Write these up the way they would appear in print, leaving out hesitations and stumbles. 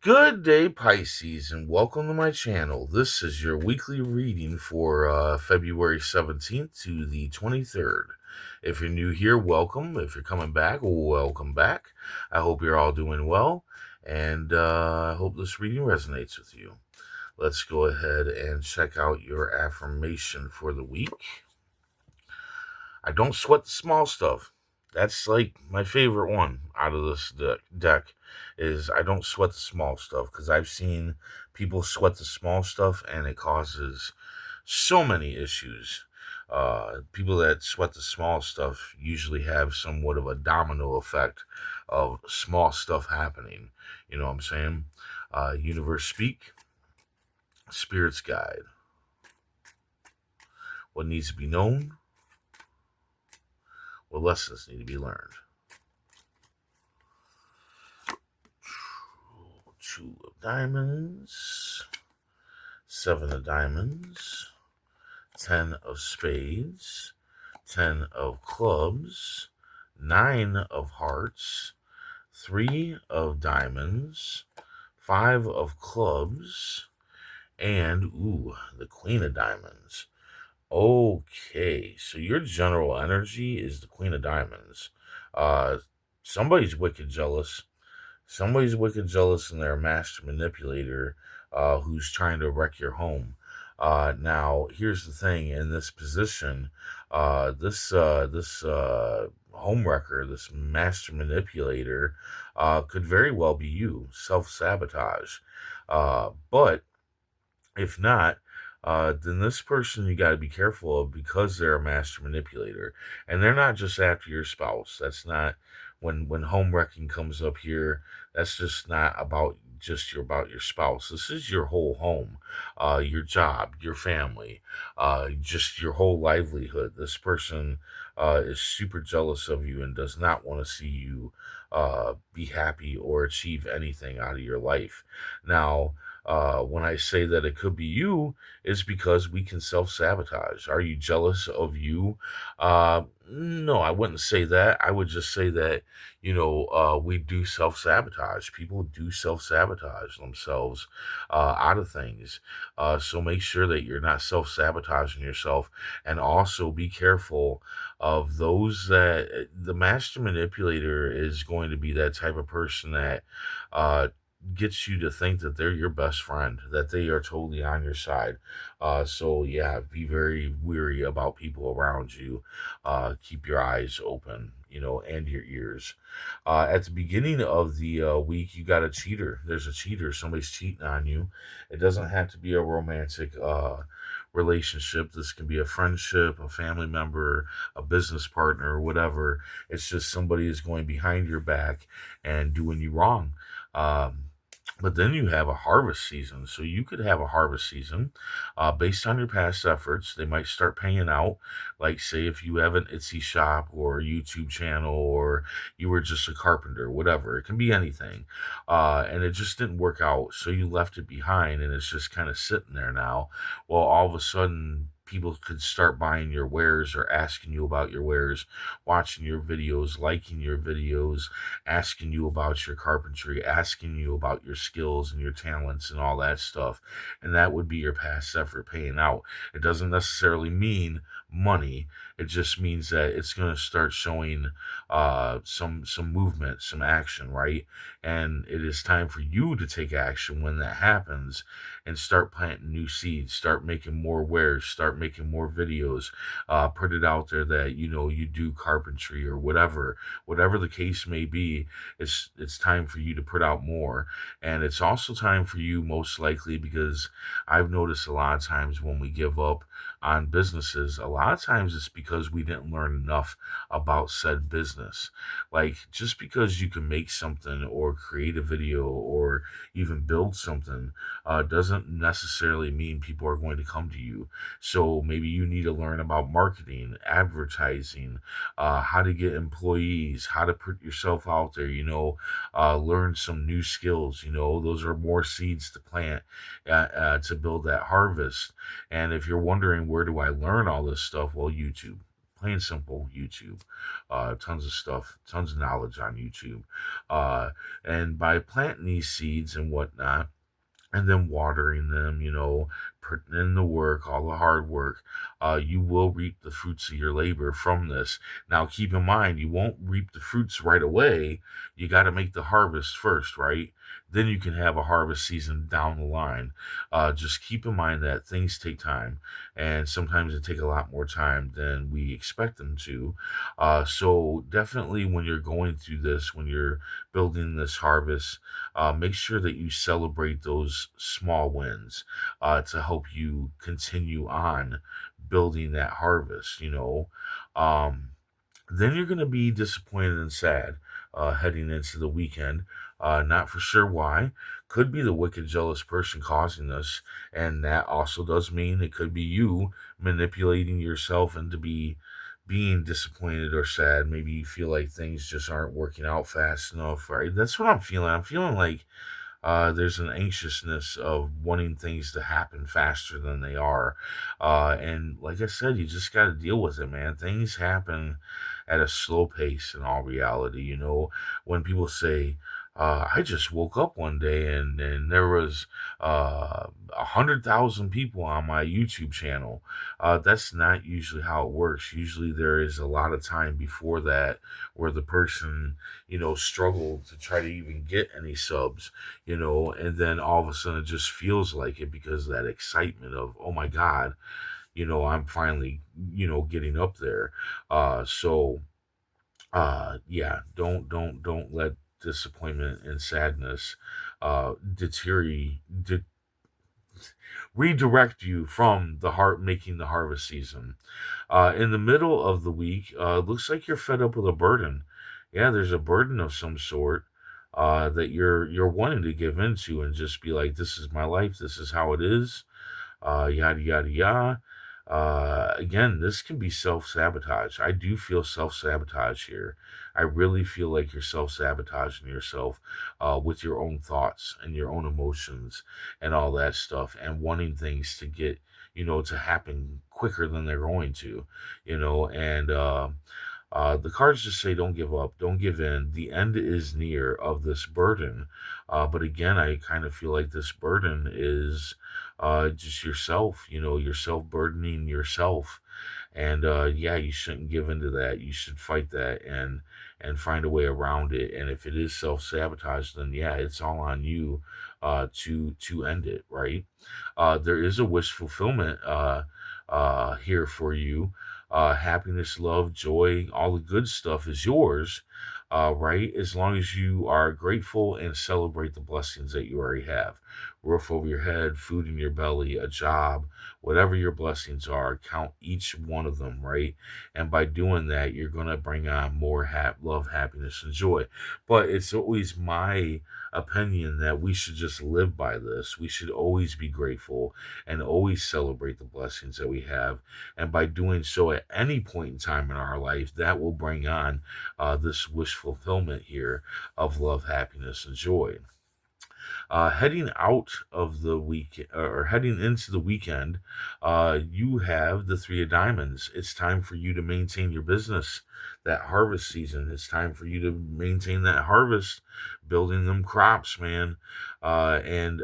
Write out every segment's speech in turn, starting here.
Good day, Pisces, and welcome to my channel. This is your weekly reading for February 17th to the 23rd. If you're new here, welcome. If you're coming back, welcome back. I hope you're all doing well, and I hope this reading resonates with you. Let's go ahead and check out your affirmation for the week. I don't sweat the small stuff. That's like my favorite one out of this deck is I don't sweat the small stuff because I've seen people sweat the small stuff and it causes so many issues. People that sweat the small stuff usually have somewhat of a domino effect of small stuff happening. You know what I'm saying? Universe speak, spirits guide. What needs to be known? What lessons need to be learned? Two of diamonds, seven of diamonds, 10 of spades, 10 of clubs, 9 of hearts, 3 of diamonds, 5 of clubs, and the queen of diamonds. Okay, so your general energy is the queen of diamonds. Uh, somebody's wicked jealous. Somebody's wicked jealous and they're a master manipulator who's trying to wreck your home. Now, here's the thing: in this position, this home wrecker, this master manipulator, could very well be you, self sabotage. But if not, then this person you got to be careful of because they're a master manipulator, and they're not just after your spouse. That's not when home wrecking comes up here. That's just not about your spouse. This is your whole home, your job, your family, just your whole livelihood. This person is super jealous of you and does not want to see you be happy or achieve anything out of your life. Now, when I say that it could be you, it's because we can self sabotage. Are you jealous of you? No, I wouldn't say that. I would just say that, we do self sabotage. People do self sabotage themselves out of things. So make sure that you're not self sabotaging yourself. And also be careful of those that the master manipulator is going to be that type of person that uh, gets you to think that they're your best friend, that they are totally on your side. So yeah, be very weary about people around you. Keep your eyes open, and your ears. At the beginning of the week, you got a cheater. There's a cheater. Somebody's cheating on you. It doesn't have to be a romantic relationship. This can be a friendship, a family member, a business partner, whatever. It's just somebody is going behind your back and doing you wrong. Um, but then you have a harvest season. So you could have a harvest season based on your past efforts. They might start paying out. Like, say, if you have an Etsy shop or a YouTube channel or you were just a carpenter, whatever. It can be anything. And it just didn't work out. So you left it behind and it's just kind of sitting there now. Well, all of a sudden, people could start buying your wares or asking you about your wares, watching your videos, liking your videos, asking you about your carpentry, asking you about your skills and your talents and all that stuff. And that would be your past effort paying out. It doesn't necessarily mean money. It just means that it's going to start showing some movement, some action, right? And it is time for you to take action when that happens and start planting new seeds, start making more wares, start making more videos, put it out there that you do carpentry or whatever the case may be. It's time for you to put out more, and it's also time for you, most likely, because I've noticed a lot of times when we give up on businesses, a lot of times it's because we didn't learn enough about said business. Like, just because you can make something or create a video or even build something doesn't necessarily mean people are going to come to you. So maybe you need to learn about marketing, advertising, how to get employees, how to put yourself out there, learn some new skills. Those are more seeds to plant to build that harvest. And if you're wondering, where do I learn all this stuff? Well, YouTube. Plain simple, YouTube. Tons of stuff, tons of knowledge on YouTube. Uh, and by planting these seeds and whatnot, and then watering them, putting in the work, all the hard work, you will reap the fruits of your labor from this. Now, keep in mind, you won't reap the fruits right away. You got to make the harvest first, right? Then you can have a harvest season down the line. Just keep in mind that things take time, and sometimes it take a lot more time than we expect them to. So definitely, when you're going through this, when you're building this harvest, make sure that you celebrate those small wins to help you continue on building that harvest. Um, then you're going to be disappointed and sad heading into the weekend. Not for sure why. Could be the wicked, jealous person causing this. And that also does mean it could be you manipulating yourself into being disappointed or sad. Maybe you feel like things just aren't working out fast enough, right? That's what I'm feeling. I'm feeling like there's an anxiousness of wanting things to happen faster than they are. And like I said, you just got to deal with it, man. Things happen at a slow pace in all reality. When people say, I just woke up one day and there was 100,000 people on my YouTube channel. That's not usually how it works. Usually there is a lot of time before that where the person, struggled to try to even get any subs, and then all of a sudden it just feels like it because of that excitement of, oh my God, I'm finally, getting up there. Yeah, don't let disappointment and sadness deteriorate, redirect you from the heart making the harvest season. In the middle of the week, looks like you're fed up with a burden. Yeah, there's a burden of some sort that you're wanting to give into and just be like, this is my life, this is how it is, yada yada yada. Again, this can be self sabotage. I do feel self sabotage here. I really feel like you're self sabotaging yourself with your own thoughts and your own emotions and all that stuff, and wanting things to get, to happen quicker than they're going to, and the cards just say, don't give up, don't give in. The end is near of this burden. But again, I kind of feel like this burden is just yourself, yourself burdening yourself. And yeah, you shouldn't give into that. You should fight that and find a way around it. And if it is self sabotage, then yeah, it's all on you to end it, right? There is a wish fulfillment here for you. Happiness, love, joy, all the good stuff is yours, right? As long as you are grateful and celebrate the blessings that you already have. Roof over your head, food in your belly, a job, whatever your blessings are, count each one of them, right? And by doing that, you're going to bring on more love, happiness, and joy. But it's always my opinion that we should just live by this. We should always be grateful and always celebrate the blessings that we have. And by doing so at any point in time in our life, that will bring on this wish fulfillment here of love, happiness, and joy. Heading out of the week or heading into the weekend, you have the Three of Diamonds. It's time for you to maintain your business. That harvest season, it's time for you to maintain that harvest, building them crops, man, and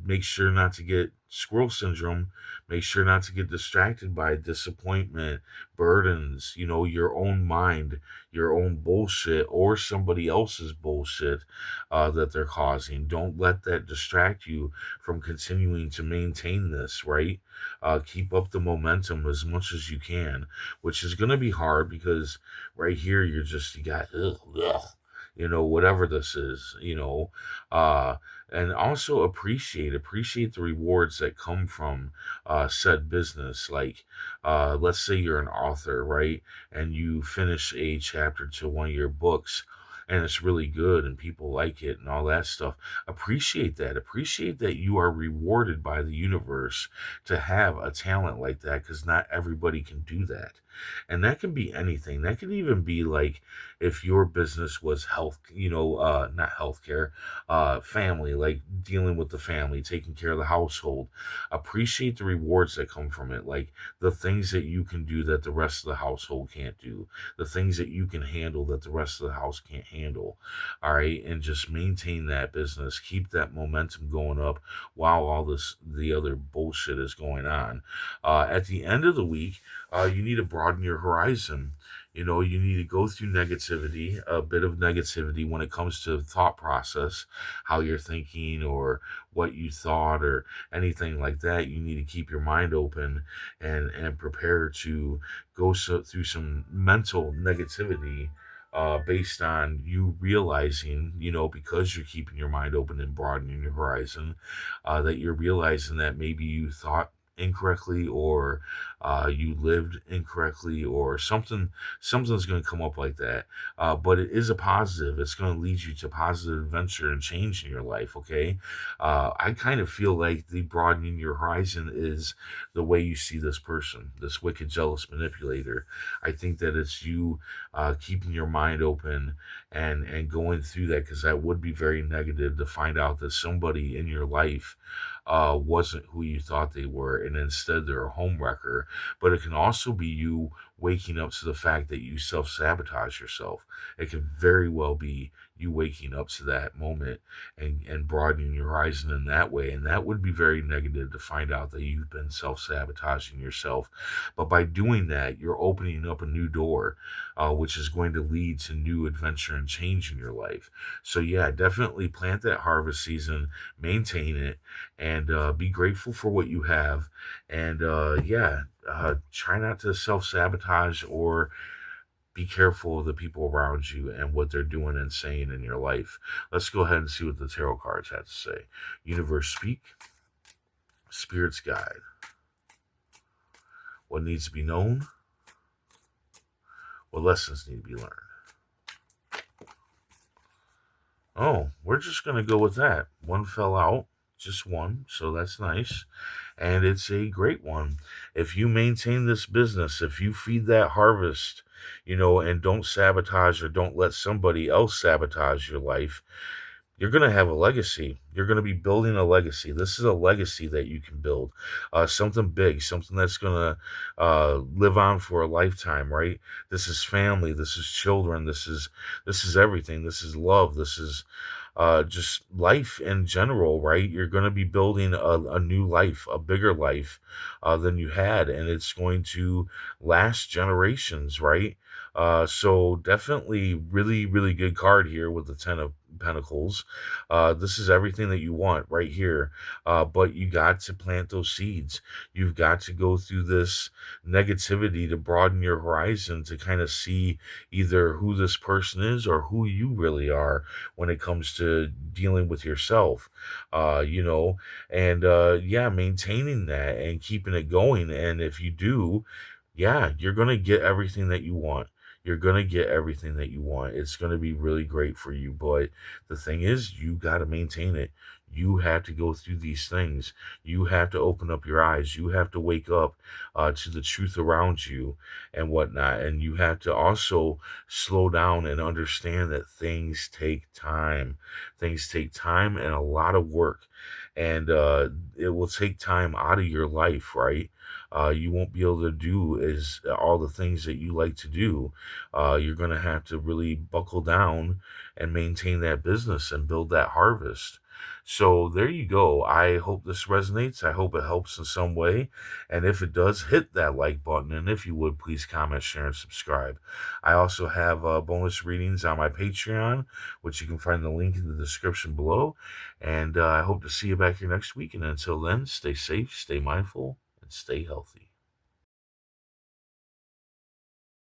make sure not to get squirrel syndrome. Make sure not to get distracted by disappointment, burdens, your own mind, your own bullshit, or somebody else's bullshit that they're causing. Don't let that distract you from continuing to maintain this, right? Keep up the momentum as much as you can, which is going to be hard because right here you got, ugh, ugh, whatever this is, and also appreciate the rewards that come from said business. Like, let's say you're an author, right? And you finish a chapter to one of your books and it's really good and people like it and all that stuff. Appreciate that you are rewarded by the universe to have a talent like that, because not everybody can do that. And that can be anything. That can even be like if your business was health, not healthcare, family, like dealing with the family, taking care of the household. Appreciate the rewards that come from it, like the things that you can do that the rest of the household can't do, the things that you can handle that the rest of the house can't handle. All right. And just maintain that business, keep that momentum going up while the other bullshit is going on. At the end of the week, you need to broaden your horizon. You need to go through negativity, a bit of negativity when it comes to thought process, how you're thinking or what you thought or anything like that. You need to keep your mind open and prepare to through some mental negativity, based on you realizing, because you're keeping your mind open and broadening your horizon, that you're realizing that maybe you thought incorrectly or you lived incorrectly or something's going to come up like that, but it is a positive. It's going to lead you to positive adventure and change in your life. Okay. I kind of feel like the broadening your horizon is the way you see this person, this wicked jealous manipulator. I think that it's you keeping your mind open and going through that, because that would be very negative to find out that somebody in your life wasn't who you thought they were, and instead they're a home wrecker. But it can also be you waking up to the fact that you self sabotage yourself. It can very well be you waking up to that moment and broadening your horizon in that way. And that would be very negative to find out that you've been self sabotaging yourself. But by doing that, you're opening up a new door, which is going to lead to new adventure and change in your life. So, yeah, definitely plant that harvest season, maintain it, and be grateful for what you have. And yeah, try not to self sabotage or be careful of the people around you and what they're doing and saying in your life. Let's go ahead and see what the tarot cards have to say. Universe speak, spirits guide. What needs to be known? What lessons need to be learned? Oh, we're just going to go with that. One fell out, just one, so that's nice. And it's a great one. If you maintain this business, if you feed that harvest, and don't sabotage or don't let somebody else sabotage your life, you're going to have a legacy. You're going to be building a legacy. This is a legacy that you can build, something big, something that's going to live on for a lifetime, right? This is family. This is children. This is everything. This is love. This is just life in general, right? You're going to be building a new life, a bigger life than you had, and it's going to last generations, right? So definitely really, really good card here with the Ten of Pentacles. This is everything that you want right here. But you got to plant those seeds. You've got to go through this negativity to broaden your horizon, to kind of see either who this person is or who you really are when it comes to dealing with yourself. And yeah, maintaining that and keeping it going. And if you do, yeah, you're going to get everything that you want. You're going to get everything that you want. It's going to be really great for you. But the thing is, you got to maintain it. You have to go through these things. You have to open up your eyes. You have to wake up to the truth around you and whatnot. And you have to also slow down and understand that things take time. Things take time and a lot of work. And it will take time out of your life, right? You won't be able to do is all the things that you like to do. You're going to have to really buckle down and maintain that business and build that harvest. So there you go. I hope this resonates. I hope it helps in some way. And if it does, hit that like button. And if you would, please comment, share, and subscribe. I also have bonus readings on my Patreon, which you can find the link in the description below. And I hope to see you back here next week. And until then, stay safe, stay mindful, and stay healthy.